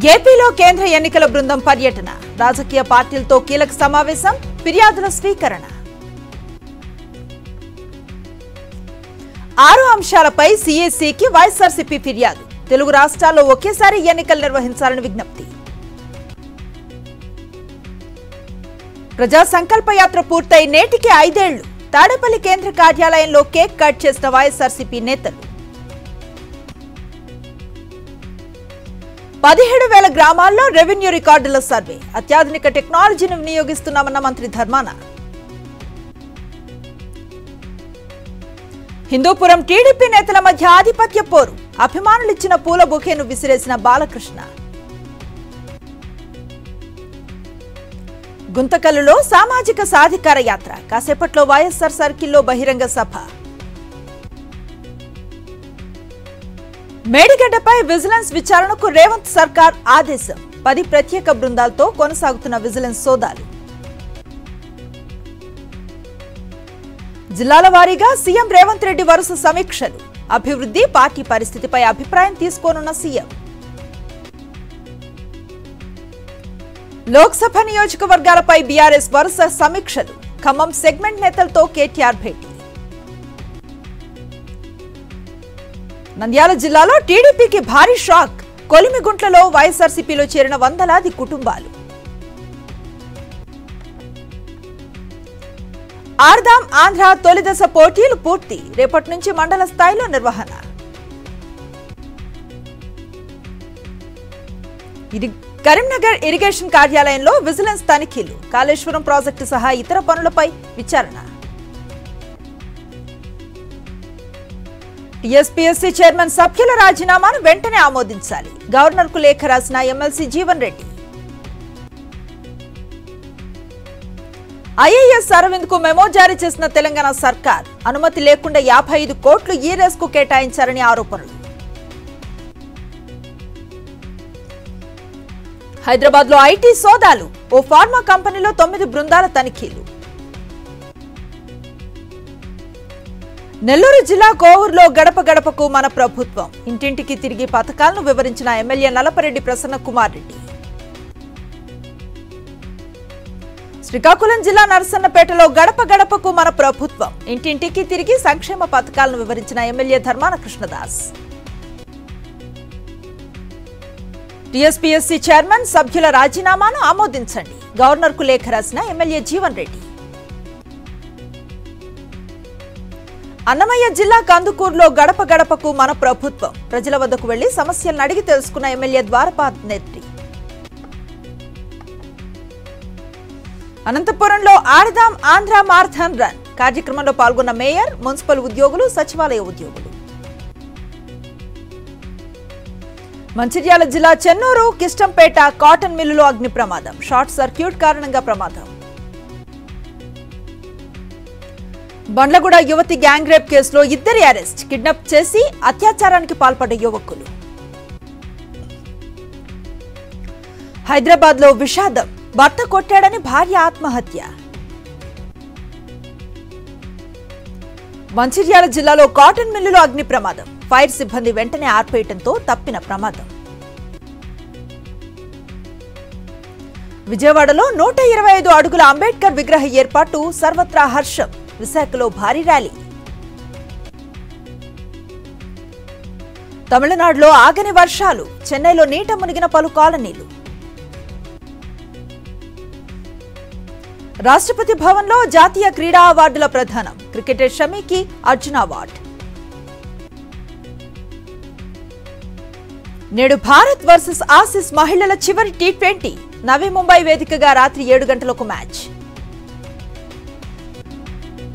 ఏపీలో కేంద్ర ఎన్నికల బృందం పర్యటన, రాజకీయ పార్టీలతో కీలక సమావేశం, ఫిర్యాదుల స్వీకరణ. 6 అంశాలపై సీఎస్సీకి వైఎస్ఆర్సీపీ ఫిర్యాదు. తెలుగు రాష్ట్రాల్లో ఒకేసారి ఎన్నికలు నిర్వహించాలని విజ్ఞప్తి. ప్రజా సంకల్ప యాత్ర పూర్తయి నేటికి 5 ఏళ్లు. తాడేపల్లి కేంద్ర కార్యాలయంలో కేక్ కట్ చేసిన వైఎస్ఆర్సీపీ నేతలు. 17,000 గ్రామాల్లో రెవెన్యూ రికార్డుల సర్వే, అత్యాధునిక టెక్నాలజీని వినియోగిస్తున్నామన్న మంత్రి ధర్మాన. హిందూపురం టీడీపీ నేతల మధ్య ఆధిపత్య పోరు, అభిమానులిచ్చిన పూల బొకేను విసిరేసిన బాలకృష్ణ. గుంతకల్లులో సామాజిక సాధికార యాత్ర, కాసేపట్లో వైఎస్ఆర్ సర్కిల్లో బహిరంగ సభ. మేడిగడ్డపై విజిలెన్స్ విచారణకు రేవంత్ సర్కార్ ఆదేశం. 10 ప్రత్యేక బృందాలతో కొనసాగుతున్న విజిలెన్స్ సోదాలు. జిల్లాల వారీగా సీఎం రేవంత్ రెడ్డి వరుస సమీక్షలు, అభివృద్ధి, పార్టీ పరిస్థితిపై అభిప్రాయం తీసుకోనున్న సీఎం. లోక్సభ నియోజకవర్గాలపై బీఆర్ఎస్ వరుస సమీక్షలు, ఖమ్మం సెగ్మెంట్ నేతలతో కేటీఆర్ భేటీ. నంద్యాల జిల్లాలో టీడీపీకి భారీ షాక్, కొలిమిగుంట్లలో వైఎస్ఆర్సీపీలో చేరిన వందలాది కుటుంబాలు. ఆర్దాం ఆంధ్ర తొలిదశ పోటీలు పూర్తి, రేపటి నుంచి మండల స్థాయిలో నిర్వహణ. కరీంనగర్ ఇరిగేషన్ కార్యాలయంలో విజిలెన్స్ తనిఖీలు, కాళేశ్వరం ప్రాజెక్టు సహా ఇతర పనులపై విచారణ. టీఎస్పీఎస్సీ చైర్మన్ సభ్యుల రాజీనామాను వెంటనే ఆమోదించాలి, గవర్నర్కు లేఖ రాసిన ఎమ్మెల్సీ జీవన్ రెడ్డి. ఐఏఎస్ అరవింద్ కు మెమో జారీ చేసిన తెలంగాణ సర్కార్, అనుమతి లేకుండా 55 కోట్లు ఈ రేస్కు కేటాయించారని ఆరోపణలు. హైదరాబాద్ లో ఐటీ సోదాలు, ఓ ఫార్మా కంపెనీలో 9 బృందాల తనిఖీలు. నెల్లూరు జిల్లా కోవూరులో గడప గడపకు మన ప్రభుత్వం, ఇంటింటికి తిరిగి పథకాలను వివరించిన ఎమ్మెల్యే నలపరెడ్డి ప్రసన్న కుమార్ రెడ్డి. శ్రీకాకుళం జిల్లా నరసన్నపేటలో గడప గడపకు మన ప్రభుత్వం, ఇంటింటికి తిరిగి సంక్షేమ పథకాలను వివరించిన MLA Dharmana Krishnadas. TSPSC chairman సభ్యుల రాజీనామాను ఆమోదించండి, గవర్నర్కు లేఖ రాసిన ఎమ్మెల్యే జీవన్ రెడ్డి. అన్నమయ్య జిల్లా కందుకూరులో గడప గడపకు మన ప్రభుత్వం, ప్రజల వద్దకు వెళ్లి సమస్యలను అడిగి తెలుసుకున్న ఎమ్మెల్యే ద్వారపాల్ రెడ్డి. అనంతపురంలో ఆడదాం ఆంధ్ర మారథాన్ రన్ కార్యక్రమంలో పాల్గొన్న మేయర్, మున్సిపల్ ఉద్యోగులు, సచివాలయ ఉద్యోగులు. మంచిర్యాల జిల్లా చెన్నూరు కిష్టంపేట కాటన్ మిల్లులో అగ్ని ప్రమాదం, షార్ట్ సర్క్యూట్ కారణంగా ప్రమాదం. బండ్లగూడ యువతి గ్యాంగ్ రేప్ కేసులో 2 అరెస్ట్, కిడ్నాప్ చేసి అత్యాచారానికి పాల్పడ్డ యువకులు. హైదరాబాద్ లో విషాదం, భర్త కొట్టాడని భార్య ఆత్మహత్య. మంచిర్యాల జిల్లాలో కాటన్ మిల్లులో అగ్ని ప్రమాదం, ఫైర్ సిబ్బంది వెంటనే ఆర్పేయడంతో తప్పిన ప్రమాదం. విజయవాడలో 125 అడుగుల అంబేద్కర్ విగ్రహ ఏర్పాటు, సర్వత్రా హర్షం, విశాఖలో భారీ ర్యాలీ. తమిళనాడులో ఆగని వర్షాలు, చెన్నైలో నీట మునిగిన పలు కాలనీలు. రాష్ట్రపతి భవన్లో జాతీయ క్రీడా అవార్డుల ప్రదానం, క్రికెటర్ షమీకి అర్జున అవార్డు. నేడు భారత్ వర్సెస్ ఆసీస్ మహిళల చివరి T20, నవీ ముంబై వేదికగా రాత్రి 7 గంటలకు మ్యాచ్.